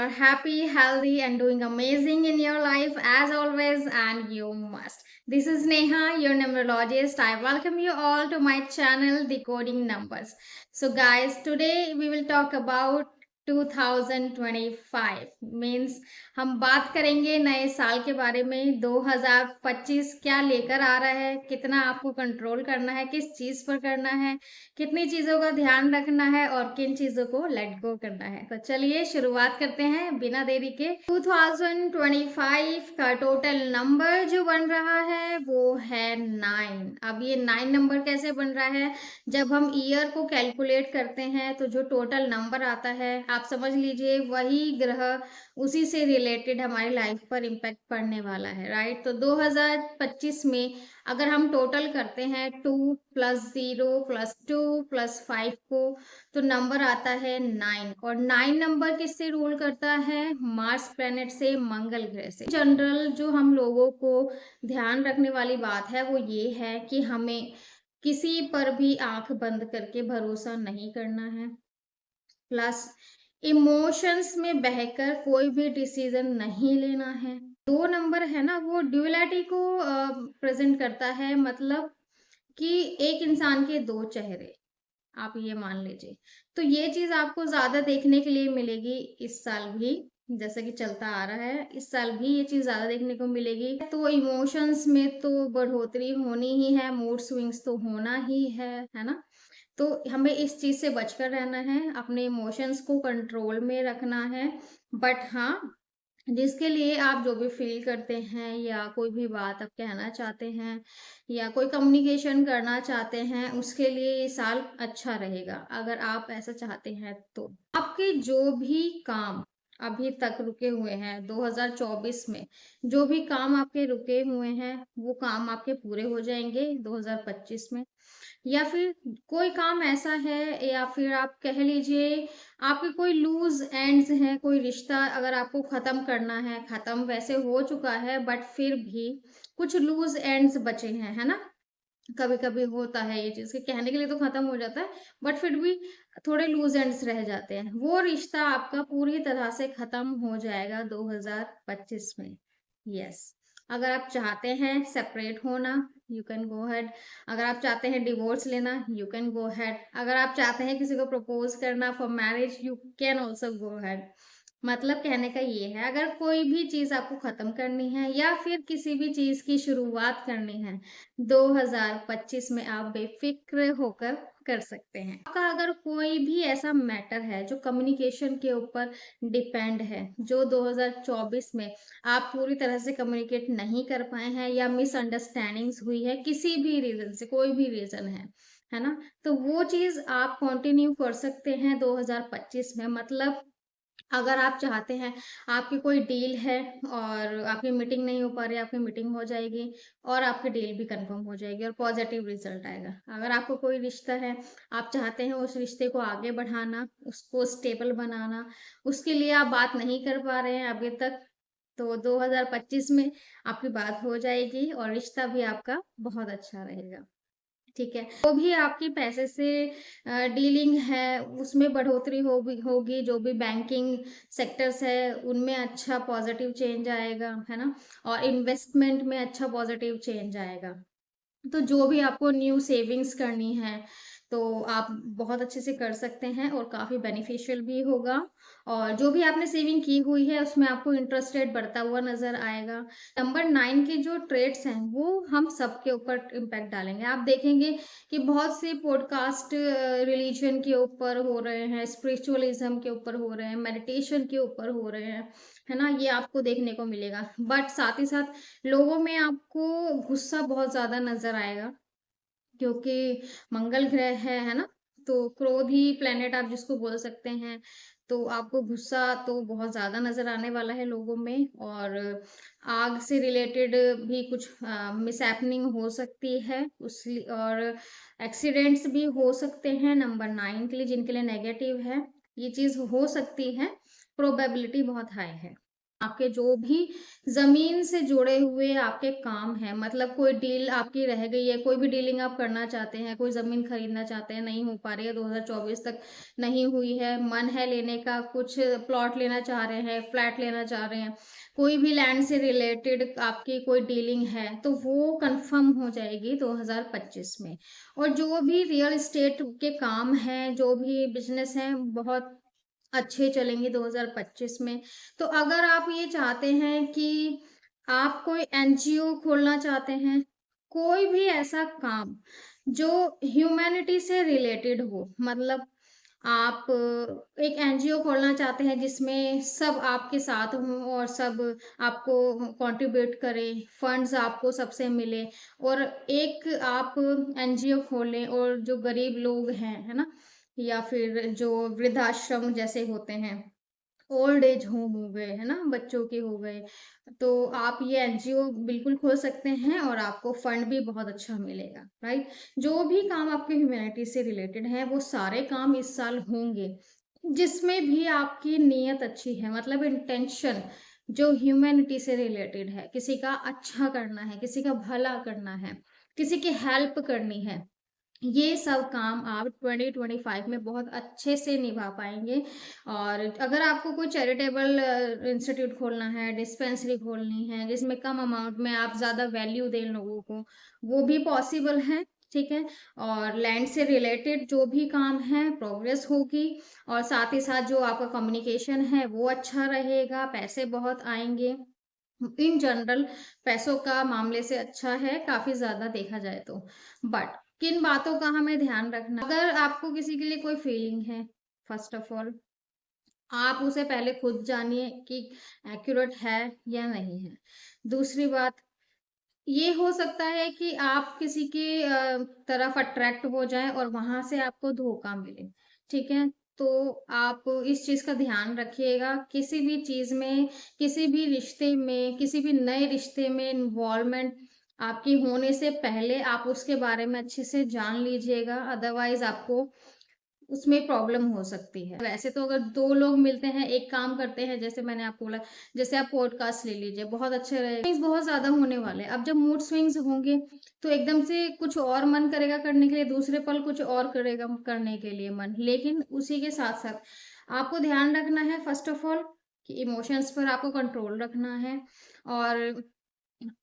are happy, healthy, and doing amazing in your life as always, and you must. This is Neha, your numerologist. I welcome you all to my channel, Decoding Numbers. So, guys, today we will talk about 2025 means हम बात करेंगे नए साल के बारे में। 2025 क्या लेकर आ रहा है, कितना आपको कंट्रोल करना है, किस चीज पर करना है, कितनी चीजों का ध्यान रखना है और किन चीजों को लेट गो करना है। तो चलिए शुरुआत करते हैं बिना देरी के। 2025 का टोटल नंबर जो बन रहा है वो है 9। अब ये 9 नंबर कैसे बन रहा है? जब हम ईयर को कैलकुलेट करते हैं तो जो टोटल नंबर आता है, आप समझ लीजिए वही ग्रह उसी से रिलेटेड हमारी लाइफ पर इम्पैक्ट पड़ने वाला है, राइट। तो 2025 में अगर हम टोटल करते हैं 2 + 0 + 2 + 5 को, तो नंबर आता है 9। और 9 नंबर किससे रूल करता है? मार्स प्लेनेट से, मंगल ग्रह से। जनरल जो हम लोगों को ध्यान रखने वाली बात है वो ये है कि हमें किसी पर भी आंख बंद करके भरोसा नहीं करना है। प्लस इमोशंस में बहकर कोई भी डिसीजन नहीं लेना है। 2 नंबर है ना, वो ड्यूअलिटी को प्रेजेंट करता है, मतलब कि एक इंसान के 2 चेहरे, आप ये मान लीजिए। तो ये चीज आपको ज्यादा देखने के लिए मिलेगी इस साल भी, जैसा कि चलता आ रहा है इस साल भी ये चीज ज्यादा देखने को मिलेगी। तो इमोशंस में तो बढ़ोतरी होनी ही है, मूड स्विंग्स तो होना ही है ना। तो हमें इस चीज से बचकर रहना है, अपने इमोशंस को कंट्रोल में रखना है। बट हाँ, जिसके लिए आप जो भी फील करते हैं या कोई भी बात आप कहना चाहते हैं या कोई कम्युनिकेशन करना चाहते हैं, उसके लिए ये साल अच्छा रहेगा। अगर आप ऐसा चाहते हैं तो आपके जो भी काम अभी तक रुके हुए हैं 2024 में, जो भी काम आपके रुके हुए हैं वो काम आपके पूरे हो जाएंगे 2025 में। या फिर कोई काम ऐसा है, या फिर आप कह लीजिए आपके कोई लूज एंड्स हैं, कोई रिश्ता अगर आपको खत्म करना है, खत्म वैसे हो चुका है बट फिर भी कुछ लूज एंड्स बचे हैं, है ना। कभी कभी होता है ये चीज कि कहने के लिए तो खत्म हो जाता है बट फिर भी थोड़े लूज एंड्स रह जाते हैं। वो रिश्ता आपका पूरी तरह से खत्म हो जाएगा 2025 में। यस, अगर आप चाहते हैं सेपरेट होना, यू कैन गो हेड। अगर आप चाहते हैं डिवोर्स लेना, यू कैन गो हेड। अगर आप चाहते हैं किसी को प्रपोज करना for marriage, you can also go head. मतलब कहने का ये है, अगर कोई भी चीज आपको खत्म करनी है या फिर किसी भी चीज की शुरुआत करनी है 2025 में, आप बेफिक्र होकर कर सकते हैं। आपका अगर कोई भी ऐसा मैटर है जो कम्युनिकेशन के ऊपर डिपेंड है, जो 2024 में आप पूरी तरह से कम्युनिकेट नहीं कर पाए हैं या मिसअंडरस्टैंडिंग्स हुई है किसी भी रीजन से, कोई भी रीजन है ना, तो वो चीज आप कंटिन्यू कर सकते हैं 2025 में। मतलब अगर आप चाहते हैं, आपकी कोई डील है और आपकी मीटिंग नहीं हो पा रही, आपकी मीटिंग हो जाएगी और आपकी डील भी कंफर्म हो जाएगी और पॉजिटिव रिजल्ट आएगा। अगर आपको कोई रिश्ता है, आप चाहते हैं उस रिश्ते को आगे बढ़ाना, उसको स्टेबल बनाना, उसके लिए आप बात नहीं कर पा रहे हैं अभी तक, तो 2025 में आपकी बात हो जाएगी और रिश्ता भी आपका बहुत अच्छा रहेगा। ठीक है, जो भी आपकी पैसे से डीलिंग है उसमें बढ़ोतरी होगी, जो भी बैंकिंग सेक्टर्स है उनमें अच्छा पॉजिटिव चेंज आएगा, है ना। और इन्वेस्टमेंट में अच्छा पॉजिटिव चेंज आएगा। तो जो भी आपको न्यू सेविंग्स करनी है तो आप बहुत अच्छे से कर सकते हैं और काफ़ी बेनिफिशियल भी होगा। और जो भी आपने सेविंग की हुई है उसमें आपको इंटरेस्ट रेट बढ़ता हुआ नजर आएगा। नंबर 9 के जो ट्रेड्स हैं वो हम सबके ऊपर इम्पैक्ट डालेंगे। आप देखेंगे कि बहुत से पॉडकास्ट रिलीजन के ऊपर हो रहे हैं, स्पिरिचुअलिज्म के ऊपर हो रहे हैं, मेडिटेशन के ऊपर हो रहे हैं, है ना, ये आपको देखने को मिलेगा। बट साथ ही साथ लोगों में आपको गुस्सा बहुत ज्यादा नजर आएगा, क्योंकि मंगल ग्रह है ना। तो क्रोधी प्लेनेट आप जिसको बोल सकते हैं, तो आपको गुस्सा तो बहुत ज्यादा नजर आने वाला है लोगों में। और आग से रिलेटेड भी कुछ मिसहैपनिंग हो सकती है उस, और एक्सीडेंट्स भी हो सकते हैं नंबर 9 के लिए, जिनके लिए नेगेटिव है ये चीज हो सकती है, प्रोबेबिलिटी बहुत हाई है। आपके जो भी ज़मीन से जुड़े हुए आपके काम हैं, मतलब कोई डील आपकी रह गई है, कोई भी डीलिंग आप करना चाहते हैं, कोई ज़मीन खरीदना चाहते हैं, नहीं हो पा रही है, 2024 तक नहीं हुई है, मन है लेने का, कुछ प्लॉट लेना चाह रहे हैं, फ्लैट लेना चाह रहे हैं, कोई भी लैंड से रिलेटेड आपकी कोई डीलिंग है, तो वो कन्फर्म हो जाएगी 2025 में। और जो भी रियल एस्टेट के काम हैं, जो भी बिज़नेस हैं, बहुत अच्छे चलेंगे 2025 में। तो अगर आप ये चाहते हैं कि आप कोई एनजीओ खोलना चाहते हैं, कोई भी ऐसा काम जो ह्यूमैनिटी से रिलेटेड हो, मतलब आप एक एनजीओ खोलना चाहते हैं जिसमें सब आपके साथ हों और सब आपको कंट्रीब्यूट करें, फंड्स आपको सबसे मिले, और एक आप एनजीओ खोलें और जो गरीब लोग हैं, है ना? या फिर जो वृद्धाश्रम जैसे होते हैं, ओल्ड एज होम हो गए, है ना? बच्चों के हो गए, तो आप ये एनजीओ बिल्कुल खोल सकते हैं और आपको फंड भी बहुत अच्छा मिलेगा, राइट? जो भी काम आपके ह्यूमैनिटी से रिलेटेड है, वो सारे काम इस साल होंगे, जिसमें भी आपकी नीयत अच्छी है, मतलब इंटेंशन जो ह्यूमैनिटी से रिलेटेड है, किसी का अच्छा करना है, किसी का भला करना है, किसी की हेल्प करनी है, ये सब काम आप 2025 में बहुत अच्छे से निभा पाएँगे। और अगर आपको कोई चैरिटेबल इंस्टीट्यूट खोलना है, डिस्पेंसरी खोलनी है, जिसमें कम अमाउंट में आप ज़्यादा वैल्यू दें लोगों को, वो भी पॉसिबल है, ठीक है? और लैंड से रिलेटेड जो भी काम है, प्रोग्रेस होगी, और साथ ही साथ जो आपका कम्युनिकेशन है, वो अच्छा रहेगा, पैसे बहुत आएँगे। इन जनरल पैसों का मामले से अच्छा है, काफ़ी ज़्यादा देखा जाए तो। बट किन बातों का हमें ध्यान रखना, अगर आपको किसी के लिए कोई फीलिंग है, फर्स्ट ऑफ ऑल आप उसे पहले खुद जानिए कि एक्यूरेट है या नहीं है। दूसरी बात, ये हो सकता है कि आप किसी के तरफ अट्रैक्ट हो जाएँ और वहाँ से आपको धोखा मिले, ठीक है? तो आप इस चीज़ का ध्यान रखिएगा, किसी भी चीज़ में, किसी भी रिश्ते में, किसी भी नए रिश्ते में इन्वॉल्वमेंट आपकी होने से पहले आप उसके बारे में अच्छे से जान लीजिएगा, अदरवाइज़ आपको उसमें प्रॉब्लम हो सकती है। वैसे तो अगर 2 लोग मिलते हैं, एक काम करते हैं, जैसे मैंने आपको बोला, जैसे आप पॉडकास्ट ले लीजिए, बहुत अच्छे रहे, स्विंग्स बहुत ज़्यादा होने वाले हैं। अब जब मूड स्विंग्स होंगे, तो एकदम से कुछ और मन करेगा करने के लिए, दूसरे पल कुछ और करेगा करने के लिए मन। लेकिन उसी के साथ-साथ आपको ध्यान रखना है, फर्स्ट ऑफ ऑल, कि इमोशंस पर आपको कंट्रोल रखना है, और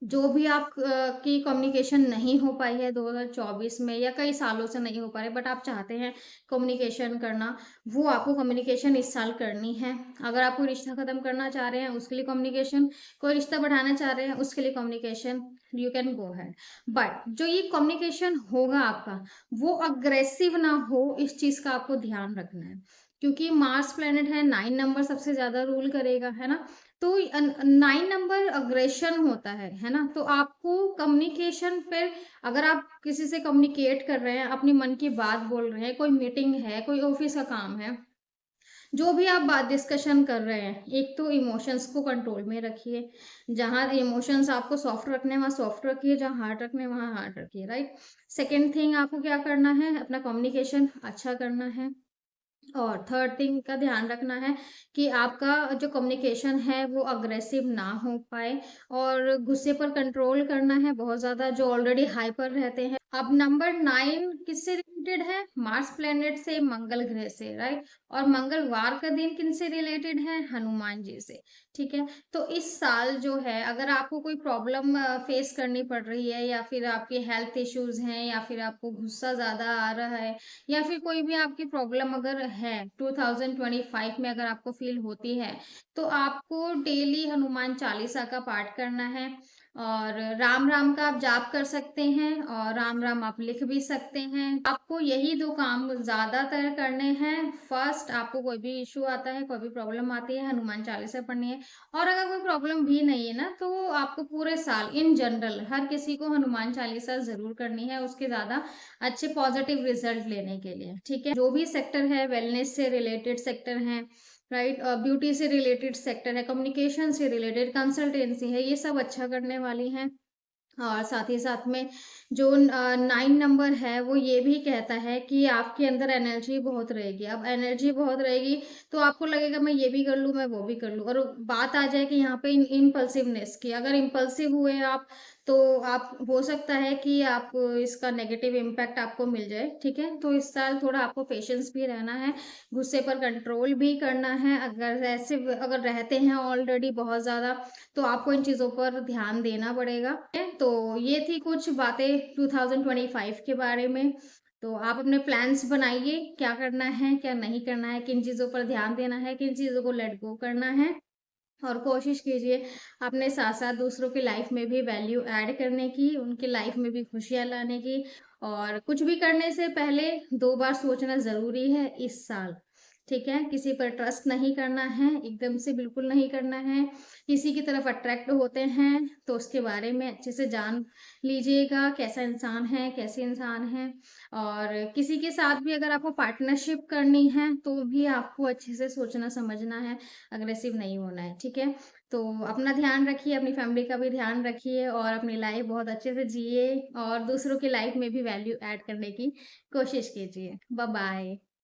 जो भी आप की कम्युनिकेशन नहीं हो पाई है 2024 में, या कई सालों से नहीं हो पा रही, बट आप चाहते हैं कम्युनिकेशन करना, वो आपको कम्युनिकेशन इस साल करनी है। अगर आप कोई रिश्ता खत्म करना चाह रहे हैं, उसके लिए कम्युनिकेशन, कोई रिश्ता बढ़ाना चाह रहे हैं, उसके लिए communication, you can go ahead. But जो ये कम्युनिकेशन होगा आपका, वो अग्रेसिव ना हो, इस चीज का आपको ध्यान रखना है, क्योंकि मार्स प्लेनेट है, 9 नंबर सबसे ज्यादा रूल करेगा, है ना? तो 9 नंबर अग्रेशन होता है ना? तो आपको कम्युनिकेशन पे, अगर आप किसी से कम्युनिकेट कर रहे हैं, अपनी मन की बात बोल रहे हैं, कोई मीटिंग है, कोई ऑफिस का काम है, जो भी आप बात डिस्कशन कर रहे हैं, एक तो इमोशंस को कंट्रोल में रखिए। जहाँ इमोशंस आपको सॉफ्ट रखने हैं, वहाँ सॉफ्ट रखिए, जहाँ हार्ड रखने हैं, वहाँ हार्ड रखिए, राइट? सेकंड थिंग, आपको क्या करना है, अपना कम्युनिकेशन अच्छा करना है। और थर्ड थिंग का ध्यान रखना है कि आपका जो कम्युनिकेशन है वो अग्रेसिव ना हो पाए, और गुस्से पर कंट्रोल करना है बहुत ज़्यादा, जो ऑलरेडी हाइपर रहते हैं। अब नंबर 9 किससे रिलेटेड है? मार्स प्लेनेट से, मंगल ग्रह से, राइट? और मंगलवार का दिन किनसे रिलेटेड है? हनुमान जी से, ठीक है? तो इस साल जो है, अगर आपको कोई प्रॉब्लम फेस करनी पड़ रही है, या फिर आपके हेल्थ इश्यूज हैं, या फिर आपको गुस्सा ज़्यादा आ रहा है, या फिर कोई भी आपकी प्रॉब्लम अगर है 2025 में, अगर आपको फील होती है, तो आपको डेली हनुमान चालीसा का पाठ करना है, और राम राम का आप जाप कर सकते हैं, और राम राम आप लिख भी सकते हैं। आपको यही 2 काम ज्यादातर करने हैं। फर्स्ट, आपको कोई भी इशू आता है, कोई भी प्रॉब्लम आती है, हनुमान चालीसा पढ़नी है। और अगर कोई प्रॉब्लम भी नहीं है ना, तो आपको पूरे साल इन जनरल हर किसी को हनुमान चालीसा जरूर करनी है, उसके ज्यादा अच्छे पॉजिटिव रिजल्ट लेने के लिए, ठीक है? जो भी सेक्टर है, वेलनेस से रिलेटेड सेक्टर है, राइट, ब्यूटी से रिलेटेड सेक्टर है, कम्युनिकेशन से रिलेटेड कंसल्टेंसी है, ये सब अच्छा करने वाली हैं। और साथ ही साथ में जो 9 नंबर है वो ये भी कहता है कि आपके अंदर एनर्जी बहुत रहेगी। अब एनर्जी बहुत रहेगी तो आपको लगेगा मैं ये भी कर लूँ, मैं वो भी कर लूँ, और बात आ जाए कि यहाँ पे इम्पल्सिवनेस की, अगर इम्पल्सिव हुए आप तो आप हो सकता है कि आप इसका नेगेटिव इम्पैक्ट आपको मिल जाए, ठीक है? तो इस साल थोड़ा आपको पेशेंस भी रहना है, गुस्से पर कंट्रोल भी करना है। अगर रहते हैं ऑलरेडी बहुत ज़्यादा, तो आपको इन चीज़ों पर ध्यान देना पड़ेगा। तो ये थी कुछ बातें 2025 के बारे में। तो आप अपने प्लान्स बनाइए, क्या करना है, क्या नहीं करना है, किन चीज़ों पर ध्यान देना है, किन चीज़ों को लेट गो करना है, और कोशिश कीजिए अपने साथ-साथ दूसरों की लाइफ में भी वैल्यू ऐड करने की, उनकी लाइफ में भी खुशियाँ लाने की। और कुछ भी करने से पहले 2 बार सोचना ज़रूरी है इस साल, ठीक है? किसी पर ट्रस्ट नहीं करना है, एकदम से बिल्कुल नहीं करना है। किसी की तरफ अट्रैक्ट होते हैं, तो उसके बारे में अच्छे से जान लीजिएगा, कैसा इंसान है, कैसे इंसान है। और किसी के साथ भी अगर आपको पार्टनरशिप करनी है, तो भी आपको अच्छे से सोचना समझना है, अग्रेसिव नहीं होना है, ठीक है? तो अपना ध्यान रखिए, अपनी फैमिली का भी ध्यान रखिए और अपनी लाइफ बहुत अच्छे से जिए और दूसरों की लाइफ में भी वैल्यू ऐड करने की कोशिश कीजिए। Bye bye.